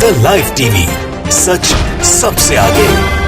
The live TV, सच सबसे आगे।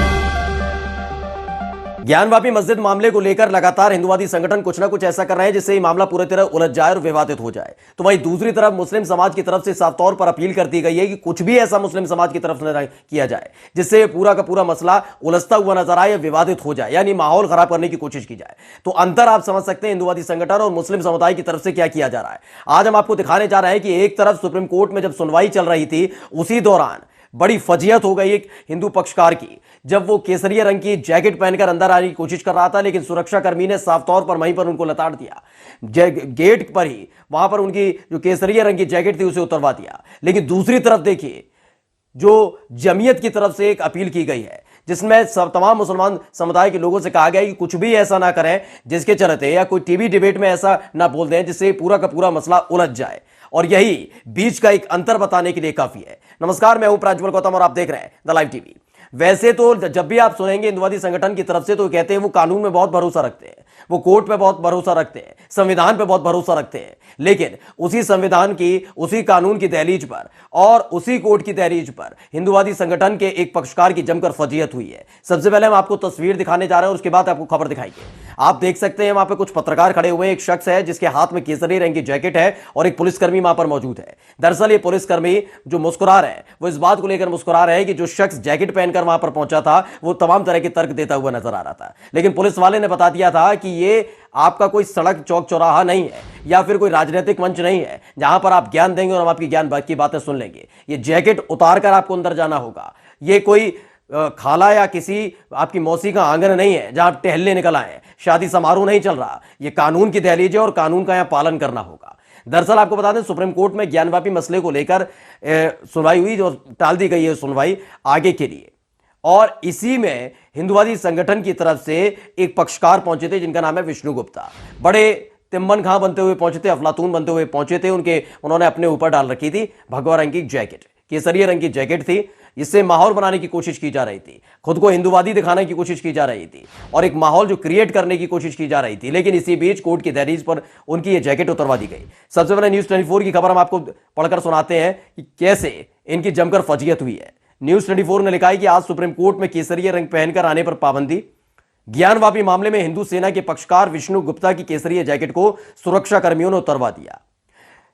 ज्ञानवापी मस्जिद मामले को लेकर लगातार हिंदुवादी संगठन कुछ ना कुछ ऐसा कर रहे हैं जिससे ये मामला पूरी तरह उलझ जाए और विवादित हो जाए। तो वहीं दूसरी तरफ मुस्लिम समाज की तरफ से साफ तौर पर अपील कर दी गई है कि कुछ भी ऐसा मुस्लिम समाज की तरफ न किया जाए जिससे पूरा का पूरा मसला उलझता हुआ नजर आए या विवादित हो जाए, यानी माहौल खराब करने की कोशिश की जाए। तो अंतर आप समझ सकते हैं हिंदुवादी संगठन और मुस्लिम समुदाय की तरफ से क्या किया जा रहा है। आज हम आपको दिखाने जा रहे हैं कि एक तरफ सुप्रीम कोर्ट में जब सुनवाई चल रही थी, उसी दौरान बड़ी फजीहत हो गई एक हिंदू पक्षकार की, जब वो केसरिया रंग की जैकेट पहनकर अंदर आने की कोशिश कर रहा था, लेकिन सुरक्षाकर्मी ने साफ तौर पर वहीं पर उनको लताड़ दिया। गेट पर ही वहां पर उनकी जो केसरिया रंग की जैकेट थी उसे उतरवा दिया। लेकिन दूसरी तरफ देखिए, जो जमीयत की तरफ से एक अपील की गई है जिसमें सब तमाम मुसलमान समुदाय के लोगों से कहा गया है कि कुछ भी ऐसा ना करें जिसके चलते या कोई टीवी डिबेट में ऐसा ना बोल दें जिससे पूरा का पूरा मसला उलझ जाए। और यही बीच का एक अंतर बताने के लिए काफी है। नमस्कार, मैं हूं प्रज्वल गौतम और आप देख रहे हैं द लाइव टीवी। वैसे तो जब भी आप सुनेंगे हिंदुवादी संगठन की तरफ से तो कहते हैं वो कानून में बहुत भरोसा रखते हैं, वो कोर्ट पे बहुत भरोसा रखते हैं, संविधान पे बहुत भरोसा रखते हैं। लेकिन उसी संविधान की, उसी कानून की दहलीज पर और उसी कोर्ट की दहलीज पर हिंदुवादी संगठन के एक पक्षकार की जमकर फजीहत हुई है। सबसे पहले हम आपको तस्वीर दिखाने जा रहे हैं और उसके बाद आपको खबर दिखाएंगे। आप देख सकते हैं वहां पर कुछ पत्रकार खड़े हुए हैं। एक शख्स है जिसके हाथ में केसरी रंग की जैकेट है और एक पुलिसकर्मी वहां पर मौजूद है। दरअसल ये पुलिसकर्मी जो मुस्कुरा रहे हैं वो इस बात को लेकर मुस्कुरा रहे हैं कि जो शख्स जैकेट पहनकर वहां पर पहुंचा था वो तमाम तरह के तर्क देता हुआ नजर आ रहा था। लेकिन पुलिस वाले ने बता दिया था कि ये आपका कोई सड़क चौक चौराहा नहीं है या फिर कोई राजनीतिक मंच नहीं है जहां पर आप ज्ञान देंगे और हम आपकी ज्ञान की बातें सुन लेंगे। ये जैकेट उतार कर आपको अंदर जाना होगा। ये कोई खाला या किसी आपकी मौसी का आंगन नहीं है जहां आप टहलने निकल आए। शादी समारोह नहीं चल रहा। ये कानून की दहलीज है और कानून का यहां पालन करना होगा। दरअसल आपको बता दें, सुप्रीम कोर्ट में ज्ञानवापी मसले को लेकर सुनवाई हुई, जो टाल दी गई है सुनवाई आगे के लिए। और इसी में हिंदुवादी संगठन की तरफ से एक पक्षकार पहुंचे थे जिनका नाम है विष्णु गुप्ता। बड़े तिम्मन खां बनते हुए पहुंचे थे, अफलातून बनते हुए पहुंचे थे। उन्होंने अपने ऊपर डाल रखी थी भगवा रंग की जैकेट, केसरिया रंग की जैकेट थी। इससे माहौल बनाने की कोशिश की जा रही थी, खुद को हिंदुवादी दिखाने की कोशिश की जा रही थी और एक माहौल जो क्रिएट करने की कोशिश की जा रही थी। लेकिन इसी बीच कोर्ट की दहलीज पर उनकी ये जैकेट उतरवा दी गई। सबसे पहले न्यूज 24 की खबर हम आपको पढ़कर सुनाते हैं कि कैसे इनकी जमकर फजीहत हुई है। न्यूज 24 ने लिखा है कि आज सुप्रीम कोर्ट में केसरिया रंग पहनकर आने पर पाबंदी। ज्ञानवापी मामले में हिंदू सेना के पक्षकार विष्णु गुप्ता की केसरिया जैकेट को सुरक्षा कर्मियों ने उतरवा दिया।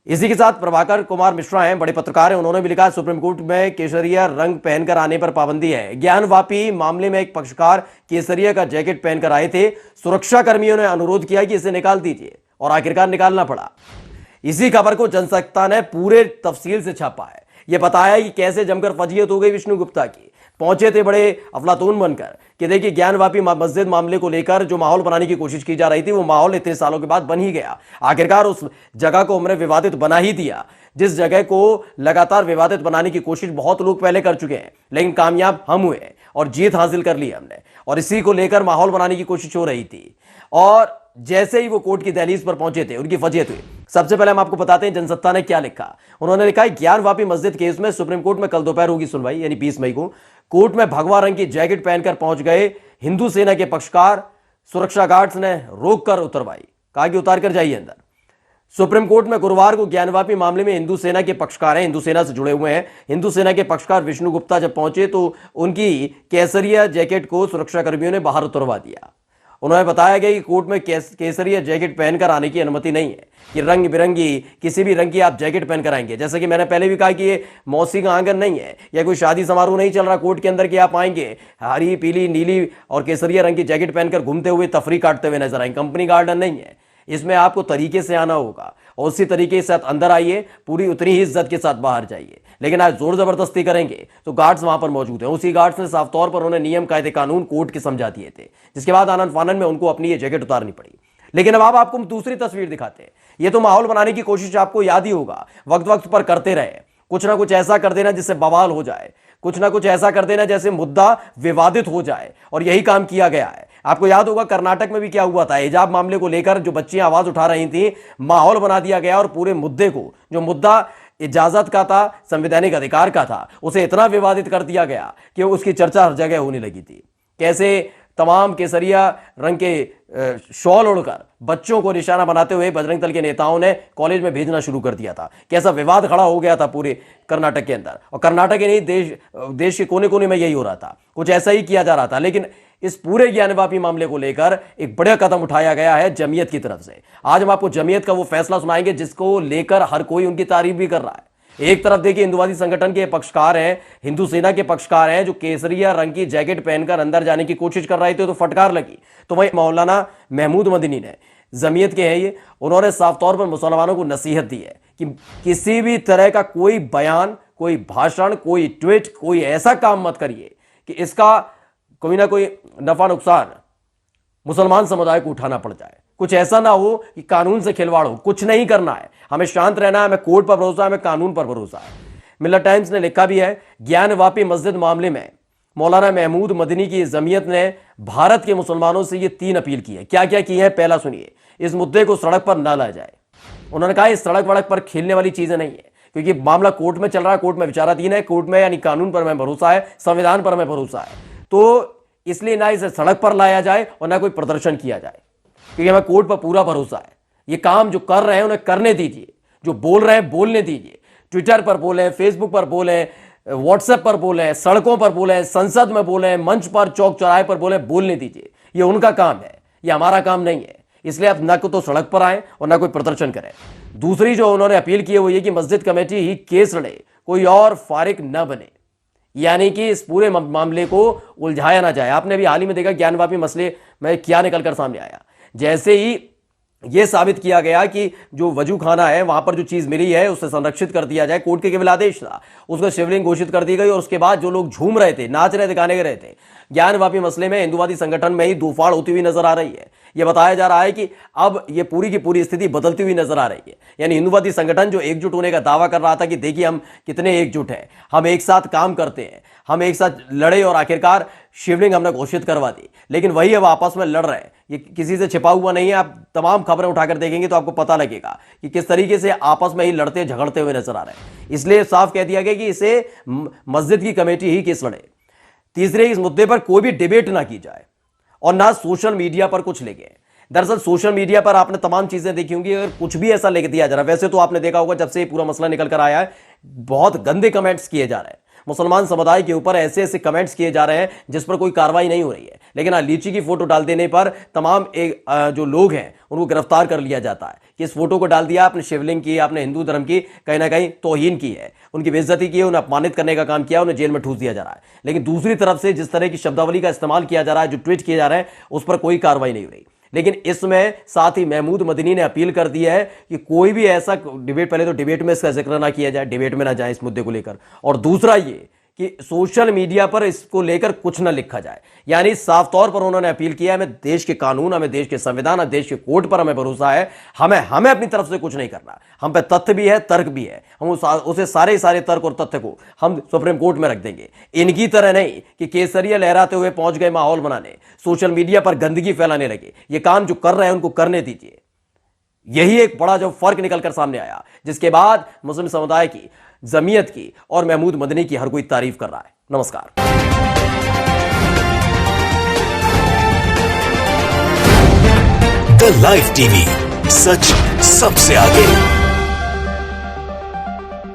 इसी के साथ प्रभाकर कुमार मिश्रा हैं, बड़े पत्रकार हैं, उन्होंने भी लिखा सुप्रीम कोर्ट में केसरिया रंग पहनकर आने पर पाबंदी है। ज्ञानवापी मामले में एक पक्षकार केसरिया का जैकेट पहनकर आए थे। सुरक्षा कर्मियों ने अनुरोध किया कि इसे निकाल दीजिए और आखिरकार निकालना पड़ा। इसी खबर को जनसत्ता ने पूरे तफसील से छापा है। यह बताया कि कैसे जमकर फजीहत हो गई विष्णु गुप्ता की। पहुंचे थे बड़े अफलातून बनकर कि देखिए ज्ञानवापी मस्जिद मामले को लेकर जो माहौल बनाने की कोशिश की जा रही थी वो माहौल इतने सालों के बाद बन ही गया। आखिरकार उस जगह को हमने विवादित बना ही दिया, जिस जगह को लगातार विवादित बनाने की कोशिश बहुत लोग पहले कर चुके हैं, लेकिन कामयाब हम हुए और जीत हासिल कर ली हमने। और इसी को लेकर माहौल बनाने की कोशिश हो रही थी और जैसे ही वो कोर्ट की दहलीज पर पहुंचे थे उनकी फजीहत हुई। सबसे पहले हम आपको बताते हैं जनसत्ता ने क्या लिखा। उन्होंने लिखा है ज्ञानवापी मस्जिद केस में सुप्रीम कोर्ट में कल दोपहर होगी सुनवाई, यानी 20 मई को। कोर्ट में भगवा रंग की जैकेट पहनकर पहुंच गए हिंदू सेना के पक्षकार। सुरक्षा गार्ड्स ने रोक कर उतरवाई, कहा कि उतार कर जाइए अंदर। सुप्रीम कोर्ट में गुरुवार को ज्ञानवापी मामले में हिंदू सेना के पक्षकार हैं, हिंदू सेना से जुड़े हुए हैं। हिंदू सेना के पक्षकार विष्णु गुप्ता जब पहुंचे तो उनकी केसरिया जैकेट को सुरक्षा कर्मियों ने बाहर उतरवा दिया। उन्होंने बताया गया कि कोर्ट में केसरिया जैकेट पहनकर आने की अनुमति नहीं है कि रंग बिरंगी किसी भी रंग की आप जैकेट पहनकर आएंगे। जैसे कि मैंने पहले भी कहा कि ये मौसी का आंगन नहीं है या कोई शादी समारोह नहीं चल रहा कोर्ट के अंदर कि आप आएंगे हरी पीली नीली और केसरिया रंग की जैकेट पहनकर घूमते हुए तफरी काटते हुए नजर आएंगे। कंपनी गार्डन नहीं है, इसमें आपको तरीके से आना होगा और उसी तरीके से अंदर आइए, पूरी उतनी ही इज्जत के साथ बाहर जाइए। लेकिन आज जोर जबरदस्ती करेंगे तो गार्ड्स वहां पर मौजूद हैं। उसी गार्ड्स ने साफ तौर पर उन्हें नियम कायदे कानून कोर्ट के समझा दिए थे, जिसके बाद आनंद फानन में उनको अपनी ये जैकेट उतारनी पड़ी। लेकिन अब आपको दूसरी तस्वीर दिखाते हैं। ये तो माहौल बनाने की कोशिश आपको याद ही होगा, वक्त वक्त पर करते रहे। कुछ ना कुछ ऐसा कर देना जिससे बवाल हो जाए, कुछ ना कुछ ऐसा कर देना जैसे मुद्दा विवादित हो जाए, और यही काम किया गया है। आपको याद होगा कर्नाटक में भी क्या हुआ था। हिजाब मामले को लेकर जो बच्चियां आवाज उठा रही थी, माहौल बना दिया गया और पूरे मुद्दे को, जो मुद्दा इजाजत का था, संवैधानिक अधिकार का था, उसे इतना विवादित कर दिया गया कि उसकी चर्चा हर जगह होने लगी थी। कैसे तमाम केसरिया रंग के शॉल ओढ़कर बच्चों को निशाना बनाते हुए बजरंग दल के नेताओं ने कॉलेज में भेजना शुरू कर दिया था। कैसा विवाद खड़ा हो गया था पूरे कर्नाटक के अंदर, और कर्नाटक ही नहीं देश के कोने कोने में यही हो रहा था, कुछ ऐसा ही किया जा रहा था। लेकिन इस पूरे ज्ञानवापी मामले को लेकर एक बड़ा कदम उठाया गया है जमीयत की तरफ से। आज हम आपको जमीयत का वो फैसला सुनाएंगे जिसको लेकर हर कोई उनकी तारीफ भी कर रहा है। एक तरफ देखिए हिंदुवादी संगठन के पक्षकार हैं, हिंदू सेना के पक्षकार हैं, जो केसरिया रंग की जैकेट पहनकर अंदर जाने की कोशिश कर रहे थे तो फटकार लगी। तो वही मौलाना महमूद मदनी ने, जमीयत के हैं ये, उन्होंने साफ तौर पर मुसलमानों को नसीहत दी है कि किसी भी तरह का कोई बयान, कोई भाषण, कोई ट्वीट, कोई ऐसा काम मत करिए कि इसका कोई ना कोई नफा नुकसान मुसलमान समुदाय को उठाना पड़ जाए। कुछ ऐसा ना हो कि कानून से खिलवाड़ हो, कुछ नहीं करना है, हमें शांत रहना है, हमें कोर्ट पर भरोसा है, हमें कानून पर भरोसा है। मिल्लत टाइम्स ने लिखा भी है, ज्ञानवापी मस्जिद मामले में मौलाना महमूद मदनी की जमीयत ने भारत के मुसलमानों से ये 3 अपील की है। क्या क्या की है, पहला सुनिए। इस मुद्दे को सड़क पर न लाया जाए। उन्होंने कहा इस सड़क वड़क पर खेलने वाली चीजें नहीं है, क्योंकि मामला कोर्ट में चल रहा है, कोर्ट में विचाराधीन है, कोर्ट में यानी कानून पर हमें भरोसा है, संविधान पर हमें भरोसा है। तो इसलिए ना इसे सड़क पर लाया जाए और ना कोई प्रदर्शन किया जाए, क्योंकि हमें कोर्ट पर पूरा भरोसा है। ये काम जो कर रहे हैं उन्हें करने दीजिए, जो बोल रहे हैं बोलने दीजिए। ट्विटर पर बोले, फेसबुक पर बोले, व्हाट्सएप पर बोले, सड़कों पर बोले, संसद में बोले, मंच पर, चौक चौराहे पर बोले, बोलने दीजिए। ये उनका काम है, ये हमारा काम नहीं है। इसलिए आप ना तो सड़क पर आए और ना कोई प्रदर्शन करें। दूसरी जो उन्होंने अपील की है वो ये कि मस्जिद कमेटी ही केस लड़े, कोई और फारिग न बने, यानी कि इस पूरे मामले को उलझाया ना जाए। आपने भी हाल ही में देखा ज्ञानवापी मसले में क्या निकलकर सामने आया। जैसे ही यह साबित किया गया कि जो वजू खाना है वहां पर जो चीज मिली है उसे संरक्षित कर दिया जाए, कोर्ट के केवल आदेश था, उसको शिवलिंग घोषित कर दी गई। और उसके बाद जो लोग झूम रहे थे, नाच रहे थे, गाने गा रहे थे, ज्ञानवापी मसले में हिंदुवादी संगठन में ही दूफाड़ होती हुई नजर आ रही है। यह बताया जा रहा है कि अब यह पूरी की पूरी स्थिति बदलती हुई नजर आ रही है। यानी हिंदुवादी संगठन जो एकजुट होने का दावा कर रहा था कि देखिए हम कितने एकजुट हैं, हम एक साथ काम करते हैं, हम एक साथ लड़े और आखिरकार शिवलिंग हमने घोषित करवा दी, लेकिन वही अब आपस में लड़ रहे हैं। ये किसी से छिपा हुआ नहीं है। आप तमाम खबरें उठाकर देखेंगे तो आपको पता लगेगा कि किस तरीके से आपस में ही लड़ते झगड़ते हुए नजर आ रहे हैं। इसलिए साफ कह दिया गया कि इसे मस्जिद की कमेटी ही केस लड़े। तीसरे, इस मुद्दे पर कोई भी डिबेट ना की जाए और ना सोशल मीडिया पर कुछ लिखे। दरअसल सोशल मीडिया पर आपने तमाम चीजें देखी होंगी, अगर कुछ भी ऐसा लिख दिया जा रहा है, वैसे तो आपने देखा होगा जब से ये पूरा मसला निकल कर आया है बहुत गंदे कमेंट्स किए जा रहे हैं, मुसलमान समुदाय के ऊपर ऐसे ऐसे कमेंट्स किए जा रहे हैं जिस पर कोई कार्रवाई नहीं हो रही है। लेकिन लीची की फोटो डाल देने पर तमाम जो लोग हैं उनको गिरफ्तार कर लिया जाता है कि इस फोटो को डाल दिया, आपने शिवलिंग की, आपने हिंदू धर्म की कहीं ना कहीं तौहीन की है, उनकी बेइज्जती की है, उन्हें अपमानित करने का काम किया, उन्हें जेल में ठूस दिया जा रहा है। लेकिन दूसरी तरफ से जिस तरह की शब्दावली का इस्तेमाल किया जा रहा है, जो ट्वीट किए जा रहे हैं, उस पर कोई कार्रवाई नहीं हो रही। लेकिन इसमें साथ ही महमूद मदनी ने अपील कर दी है कि कोई भी ऐसा डिबेट, पहले तो डिबेट में इसका जिक्र ना किया जाए, डिबेट में ना जाए इस मुद्दे को लेकर, और दूसरा ये कि सोशल मीडिया पर इसको लेकर कुछ ना लिखा जाए। यानी साफ तौर पर उन्होंने अपील किया है, हमें देश के कानून, हमें देश के संविधान, हमें देश के कोर्ट पर हमें भरोसा है, हमें अपनी तरफ से कुछ नहीं करना। हम पे तथ्य भी है, तर्क भी है, हम उसे सारे तर्क और तथ्य को हम सुप्रीम कोर्ट में रख देंगे। इनकी तरह नहीं कि केसरिया लहराते हुए पहुंच गए माहौल बनाने, सोशल मीडिया पर गंदगी फैलाने लगे। ये काम जो कर रहे हैं उनको करने दीजिए। यही एक बड़ा जो फर्क निकलकर सामने आया, जिसके बाद मुस्लिम समुदाय की, जमीयत की और महमूद मदनी की हर कोई तारीफ कर रहा है। नमस्कार। द लाइव टीवी, सच सबसे आगे।